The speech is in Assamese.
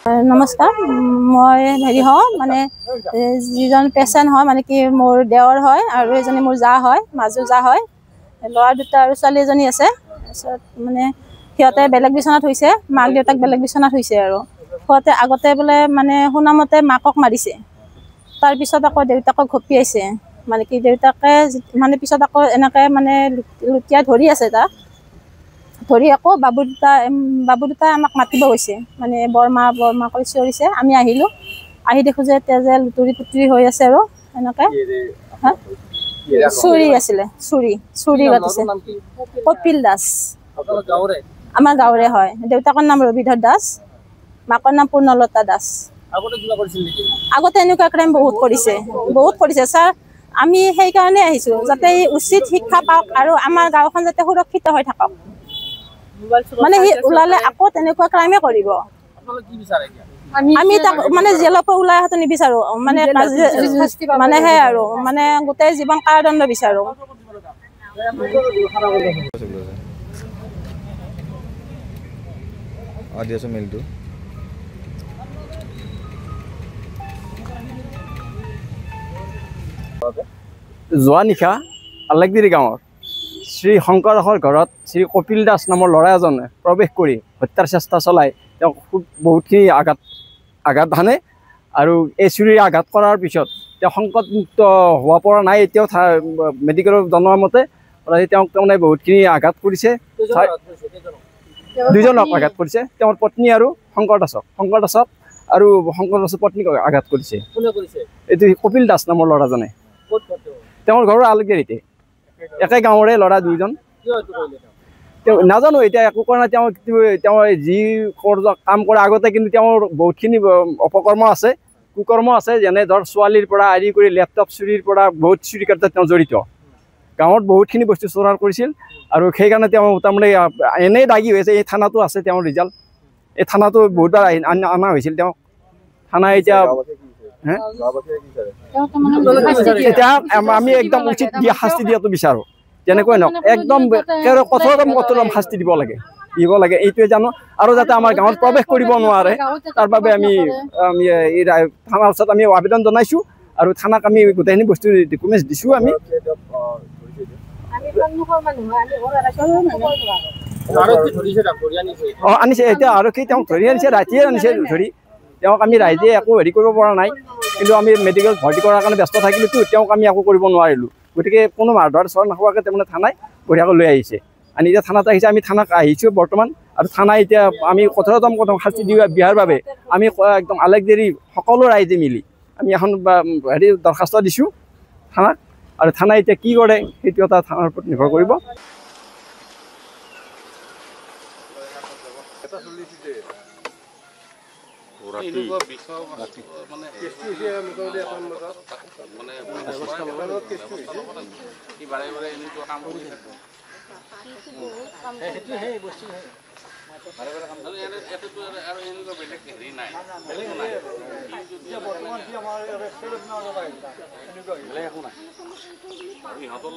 নমস্কাৰ মই হেৰি হওঁ মানে যিজন পেচেণ্ট হয় মানে কি মোৰ দেওৰ হয় আৰু এজনী মোৰ জা হয় মাজু জা হয় ল'ৰা দুটা আৰু ছোৱালী এজনী আছে তাৰপিছত মানে সিহঁতে বেলেগ বিচনাত হৈছে মাক দেউতাক বেলেগ বিচনাত হৈছে আৰু সিহঁতে আগতে বোলে মানে শুনামতে মাকক মাৰিছে তাৰপিছত আকৌ দেউতাকক ঘপিয়াইছে মানে কি দেউতাকে মানে পিছত আকৌ এনেকৈ মানে লুটিয়াই ধৰি আছে তাক ধৰি আকৌ বাবু দুটা আমাক মাতিব গৈছে মানে বৰমা কৰি চিঞৰিছে আমি আহিলোঁ আহি দেখোঁ যে তেজে লুতুৰি পুতুৰি হৈ আছে আৰু এনেকৈ চুৰি আছিলে চুৰি কাটিছে কপিল দাস আমাৰ গাঁৱৰে হয় দেউতাকৰ নাম ৰবিধৰ দাস মাকৰ নাম পূৰ্ণলতা দাস আগতে এনেকুৱা ক্ৰাইম বহুত কৰিছে ছাৰ আমি সেইকাৰণে আহিছোঁ যাতে উচিত শিক্ষা পাওক আৰু আমাৰ গাঁওখন যাতে সুৰক্ষিত হৈ থাকক মানে সি ওলালে আকৌ তেনেকুৱা ক্ৰাইমে কৰিব আমি তাক মানে জেলৰ পৰা ওলাই অহাটো নিবিচাৰোঁ মানে সেই আৰু মানে গোটেই জীৱন কাৰাদণ্ড বিচাৰোঁ যোৱা নিশা আলেকদিৰি গাঁৱৰ শ্ৰী শংকৰ দাসৰ ঘৰত শ্ৰী কপিল দাস নামৰ ল'ৰা এজনে প্ৰৱেশ কৰি হত্যাৰ চেষ্টা চলাই তেওঁক খুব বহুতখিনি আঘাত হানে আৰু এই চুৰিৰ আঘাত কৰাৰ পিছত তেওঁ সংকটমুক্ত হ'ব পৰা নাই এতিয়াও মেডিকেলত জনোৱা মতে তেওঁক তাৰমানে বহুতখিনি আঘাত কৰিছে দুজনক আঘাত কৰিছে তেওঁৰ পত্নী আৰু শংকৰ দাসক আৰু শংকৰ দাসৰ পত্নীক আঘাত কৰিছে এইটো কপিল দাস নামৰ ল'ৰাজনে তেওঁৰ ঘৰৰ আলগেৰিতে একে গাঁৱৰে ল'ৰা দুইজন তেওঁ নাজানো এতিয়া একো কৰা নাই তেওঁ যি কাম কৰে আগতে কিন্তু তেওঁৰ বহুতখিনি অপকৰ্ম আছে কুকৰ্ম আছে যেনে ধৰ ছোৱালীৰ পৰা আদি কৰি লেপটপ চুৰিৰ পৰা বহুত চুৰি কাৰ্যত তেওঁ জড়িত গাঁৱত বহুতখিনি বস্তু চোৰাৰ কৰিছিল আৰু সেইকাৰণে তেওঁ তাৰমানে এনেই দাগী হৈ আছে এই থানাটো আছে তেওঁৰ ৰিজাল্ট এই থানাটো বহুতবাৰ অনা হৈছিল তেওঁ থানা এতিয়া এতিয়া আমি একদম উচিত শাস্তি দিয়াটো বিচাৰোঁ যেনেকৈ নহওক একদম কঠোৰতম শাস্তি দিব লাগে এইটোৱে জানো আৰু যাতে আমাৰ গাঁৱত প্ৰৱেশ কৰিব নোৱাৰে তাৰ বাবে আমি থানাৰ ওচৰত আমি আবেদন জনাইছোঁ আৰু থানাক আমি গোটেইখিনি বস্তু ডকুমেণ্টছ দিছোঁ আমি আনিছে এতিয়া আৰক্ষী তেওঁক ধৰি আনিছে ৰাতিয়ে আনিছে ধৰি তেওঁক আমি ৰাইজে একো হেৰি কৰিব পৰা নাই কিন্তু আমি মেডিকেলত ভৰ্তি কৰাৰ কাৰণে ব্যস্ত থাকিলোঁতো তেওঁক আমি একো কৰিব নোৱাৰিলোঁ গতিকে কোনো মাৰ ধৰ চৰ নোখোৱাকৈ তাৰমানে থানাই বঢ়িয়াকৈ লৈ আহিছে আমি এতিয়া থানাত আহিছে আমি থানাক আহিছোঁ বৰ্তমান আৰু থানাই এতিয়া আমি কঠোৰতম শাস্তি দিয়াৰ বাবে আমি একদম আলেকদিৰি সকলো ৰাইজে মিলি আমি এখন হেৰি দৰখাস্ত দিছোঁ থানাক আৰু থানাই এতিয়া কি কৰে সেইটো এটা থানাৰ ওপৰত নিৰ্ভৰ কৰিব ইহঁতৰ